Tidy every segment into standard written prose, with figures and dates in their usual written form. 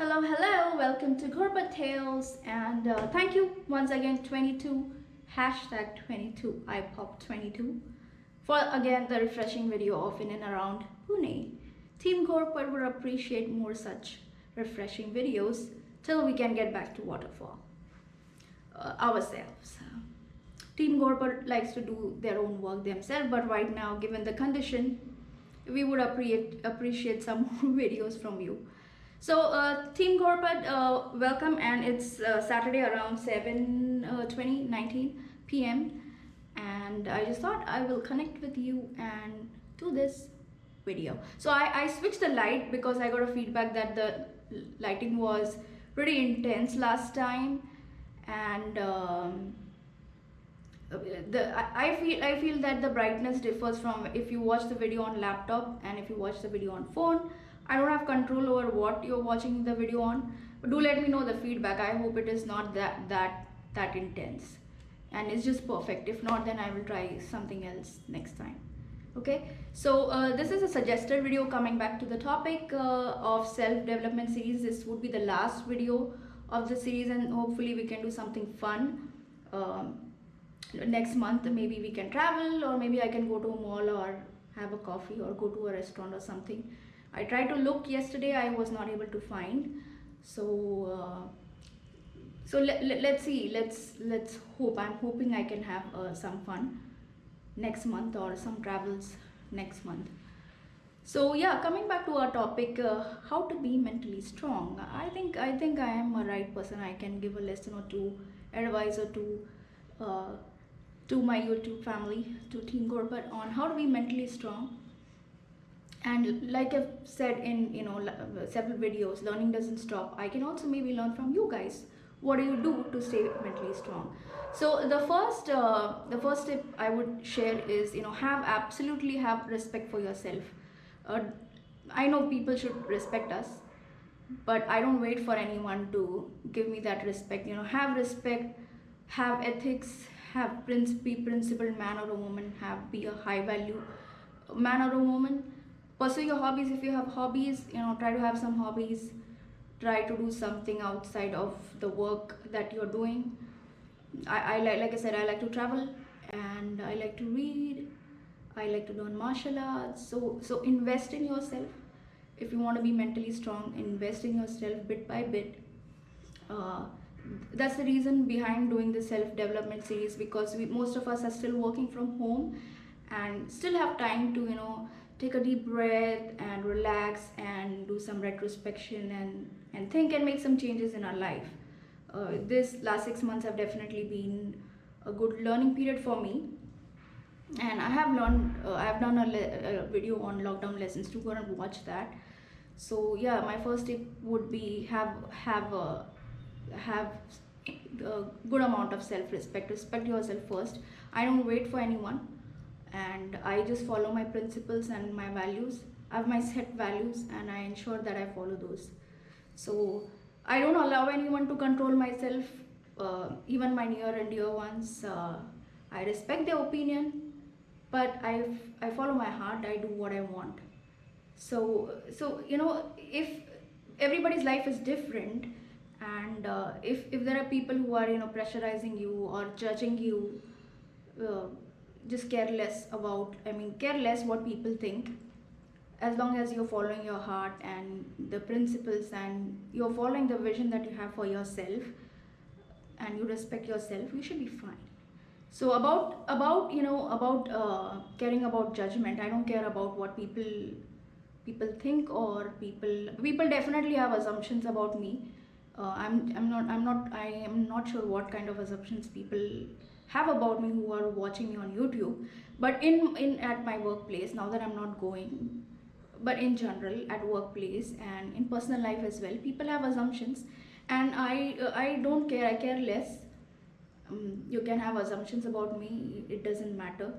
Hello, welcome to Ghurba Tales, and thank you once again, 22, hashtag 22, IPOP22, for again the refreshing video of in and around Pune. Team Ghurpa would appreciate more such refreshing videos till we can get back to waterfall ourselves. Team Ghurpa likes to do their own work themselves, but right now, given the condition, we would appreciate some more videos from you. So, Team Corporate, welcome, and it's Saturday around 7:20 p.m. And I just thought I will connect with you and do this video. So, I switched the light because I got a feedback that the lighting was pretty intense last time, and I feel that the brightness differs from if you watch the video on laptop and if you watch the video on phone. I don't have control over what you're watching the video on, but do let me know the feedback. I hope it is not that intense and it's just perfect. If not, then I will try something else next time. Okay, so this is a suggested video. Coming back to the topic of self-development series, this would be the last video of the series, and hopefully we can do something fun. Next month maybe we can travel, or maybe I can go to a mall or have a coffee or go to a restaurant or something. I tried to look yesterday, I was not able to find. So let's see, let's hope. I'm hoping I can have some fun next month or some travels next month. So yeah, coming back to our topic, how to be mentally strong. I think I am a right person. I can give a lesson or two, advice or two, to my YouTube family, to Team Gorbert, on how to be mentally strong. And like I've said in several videos, learning doesn't stop. I can also maybe learn from you guys. What do you do to stay mentally strong? So the first tip I would share is, absolutely have respect for yourself. uh, I know people should respect us, but I don't wait for anyone to give me that respect. Have respect, have ethics, be principled man or a woman, be a high value man or a woman. Pursue your hobbies. If you have hobbies, try to have some hobbies. Try to do something outside of the work that you're doing. I like I said, I like to travel, and I like to read. I like to learn martial arts. So invest in yourself. If you want to be mentally strong, invest in yourself bit by bit. uh, that's the reason behind doing the self development series, because most of us are still working from home and still have time to take a deep breath and relax and do some retrospection and think and make some changes in our life. This last 6 months have definitely been a good learning period for me, and I have learned. I have done a video on lockdown lessons to go and watch that. So yeah, my first tip would be have a good amount of self-respect. Respect yourself first. I don't wait for anyone, and I just follow my principles and my values. I have my set values, and I ensure that I follow those. So I don't allow anyone to control myself, even my near and dear ones. I respect their opinion, but I follow my heart. I do what I want. So if everybody's life is different, and if there are people who are pressurizing you or judging you, uh, just care less about, care less what people think. As long as you're following your heart and the principles, and you're following the vision that you have for yourself, and you respect yourself, you should be fine. So about caring about judgment, I don't care about what people think, or people definitely have assumptions about me. I am not sure what kind of assumptions people have about me who are watching me on YouTube. But in at my workplace, now that I'm not going, but in general at workplace and in personal life as well, people have assumptions, and I don't care. I care less. You can have assumptions about me. It doesn't matter.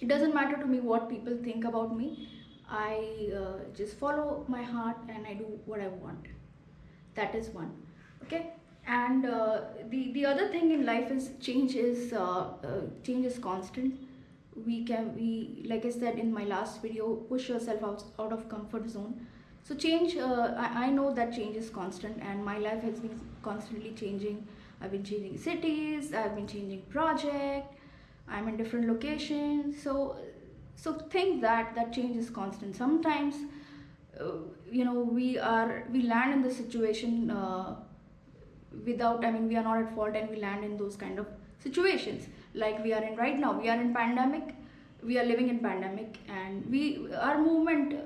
It doesn't matter to me what people think about me. I just follow my heart and I do what I want. That is one. Okay. And the other thing in life is change is constant. We like I said in my last video, push yourself out of comfort zone. So change, I know that change is constant, and my life has been constantly changing. I've been changing cities, I've been changing project, I'm in different locations. So think that change is constant. Sometimes, uh, we land in the situation, without, I mean, we are not at fault, and we land in those kind of situations like we are in right now. We are in pandemic, we are living in pandemic, and we our movement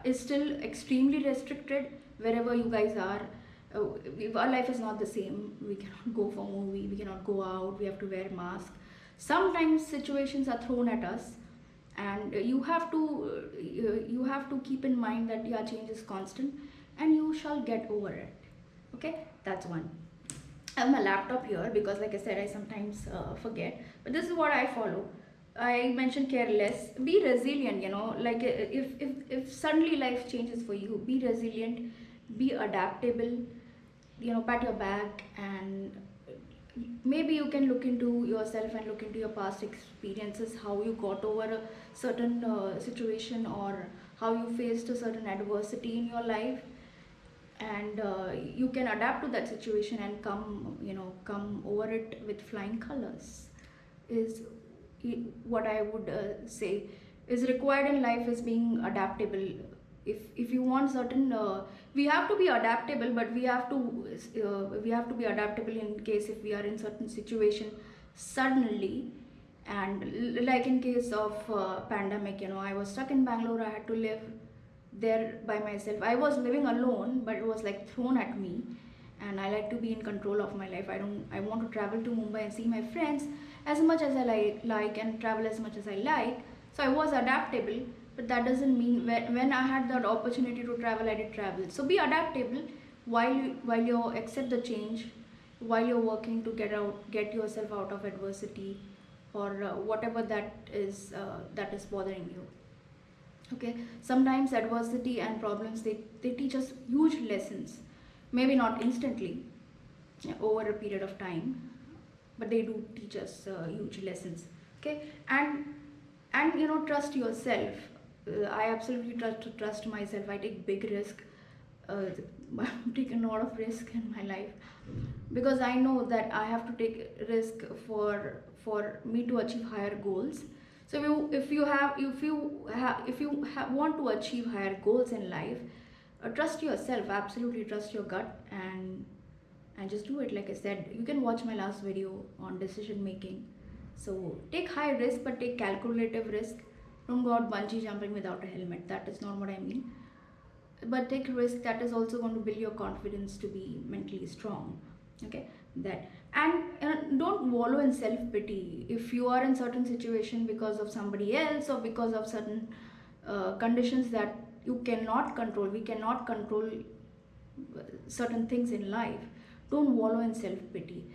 is still extremely restricted wherever you guys are. Our life is not the same. We cannot go for movie, we cannot go out, we have to wear mask. Sometimes situations are thrown at us, and you have to keep in mind that, yeah, change is constant, and you shall get over it. Okay, that's one. I have my laptop here because, like I said, I sometimes forget. But this is what I follow. I mentioned careless. Be resilient. Like, if suddenly life changes for you, be resilient. Be adaptable. Pat your back, and maybe you can look into yourself and look into your past experiences, how you got over a certain situation, or how you faced a certain adversity in your life, and you can adapt to that situation and come over it with flying colors. Is what I would say is required in life, is being adaptable. If you want certain, we have to be adaptable, but we have to be adaptable in case if we are in certain situation suddenly. And like in case of pandemic, I was stuck in Bangalore. I had to live there by myself. I was living alone, but it was like thrown at me. And I like to be in control of my life. I want to travel to Mumbai and see my friends as much as I like, and travel as much as I like. So I was adaptable, but that doesn't mean when I had that opportunity to travel, I did travel. So be adaptable while you accept the change, while you're working to get yourself out of adversity, or whatever that is bothering you. Okay, sometimes adversity and problems, they teach us huge lessons. Maybe not instantly, over a period of time, but they do teach us huge lessons. Okay, and trust yourself. I absolutely trust myself. I take big risk. I've taken a lot of risk in my life because I know that I have to take risk for me to achieve higher goals. So if you want to achieve higher goals in life, trust yourself. Absolutely trust your gut, and just do it. Like I said, you can watch my last video on decision making. So take high risk, but take calculative risk. Don't go out bungee jumping without a helmet. That is not what I mean. But take risk that is also going to build your confidence to be mentally strong. Okay, that. And don't wallow in self pity. If you are in certain situation because of somebody else, or because of certain conditions that you cannot control, we cannot control certain things in life. Don't wallow in self pity.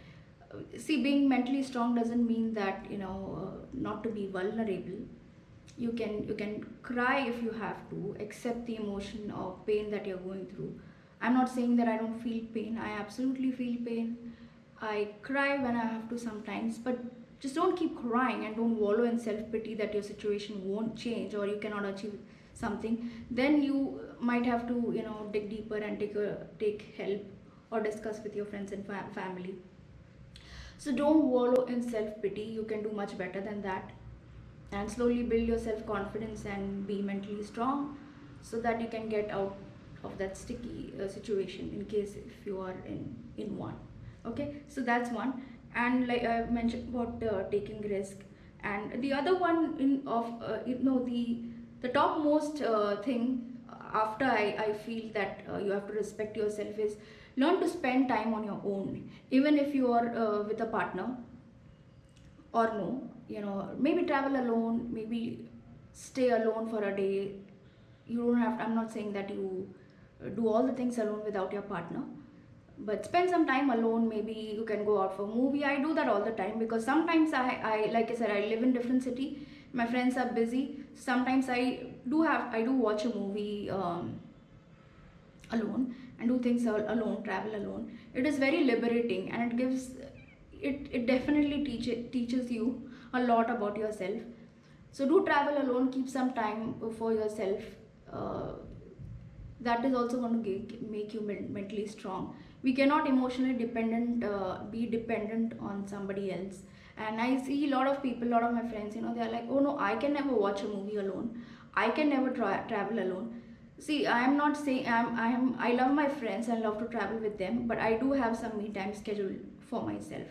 See, being mentally strong doesn't mean that not to be vulnerable. You can cry if you have to. Accept the emotion of pain that you're going through. I'm not saying that I don't feel pain. I absolutely feel pain. I cry when I have to sometimes, but just don't keep crying, and don't wallow in self pity that your situation won't change or you cannot achieve something. Then you might have to dig deeper and take help, or discuss with your friends and family. So don't wallow in self pity. You can do much better than that, and slowly build your self confidence and be mentally strong, so that you can get out of that sticky situation, in case if you are in one. Okay, so that's one. And like I mentioned about taking risk, and the other one the topmost thing after I feel that you have to respect yourself is learn to spend time on your own, even if you are with a partner or no. Maybe travel alone, maybe stay alone for a day. You don't have I'm not saying that you do all the things alone without your partner, but spend some time alone. Maybe you can go out for a movie. I do that all the time, because sometimes I like I said, I live in different city, my friends are busy. Sometimes I do watch a movie alone, and do things alone, travel alone. It is very liberating, and it definitely teaches you a lot about yourself. So do travel alone, keep some time for yourself. uh, that is also going to make you mentally strong. We cannot emotionally be dependent on somebody else. And I see a lot of people, a lot of my friends, they're like, oh no, I can never watch a movie alone, I can never travel alone. See, I am not saying I love my friends and love to travel with them, but I do have some me time scheduled for myself.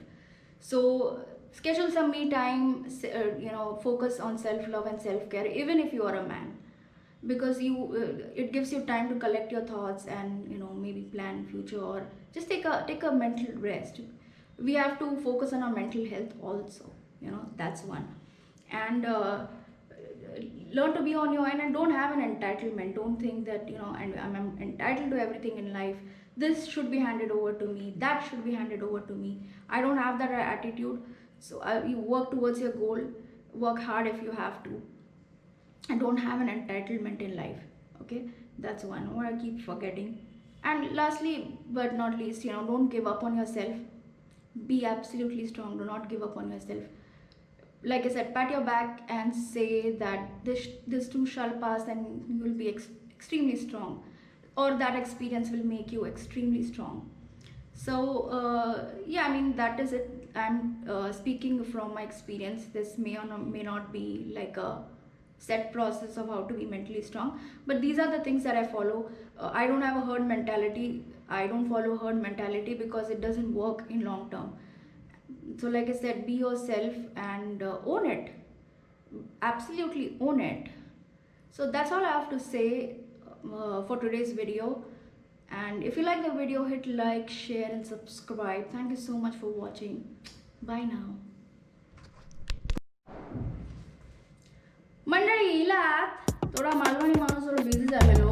So schedule some me time, focus on self love and self care, even if you are a man, because it gives you time to collect your thoughts and maybe plan future, or just take a mental rest. We have to focus on our mental health also. That's one. And learn to be on your own and don't have an entitlement. Don't think that and I'm entitled to everything in life. This should be handed over to me, that should be handed over to me. I don't have that attitude. So you work towards your goal, work hard if you have to, and don't have an entitlement in life. Okay, that's one what I keep forgetting. And lastly but not least, don't give up on yourself. Be absolutely strong, do not give up on yourself. Like I said, pat your back and say that this too shall pass, and you will be extremely strong, or that experience will make you extremely strong. So yeah, I mean, that is it. I'm speaking from my experience. This may not be like a set process of how to be mentally strong, but these are the things that I follow. I don't have a herd mentality. I don't follow herd mentality because it doesn't work in long term. So like I said, be yourself and own it. Absolutely own it. So that's all I have to say for today's video. And if you like the video, hit like, share and subscribe. Thank you so much for watching. Bye now. मंडळी इलात थोडा मालवणी माणूस थोडं busy झालेलो.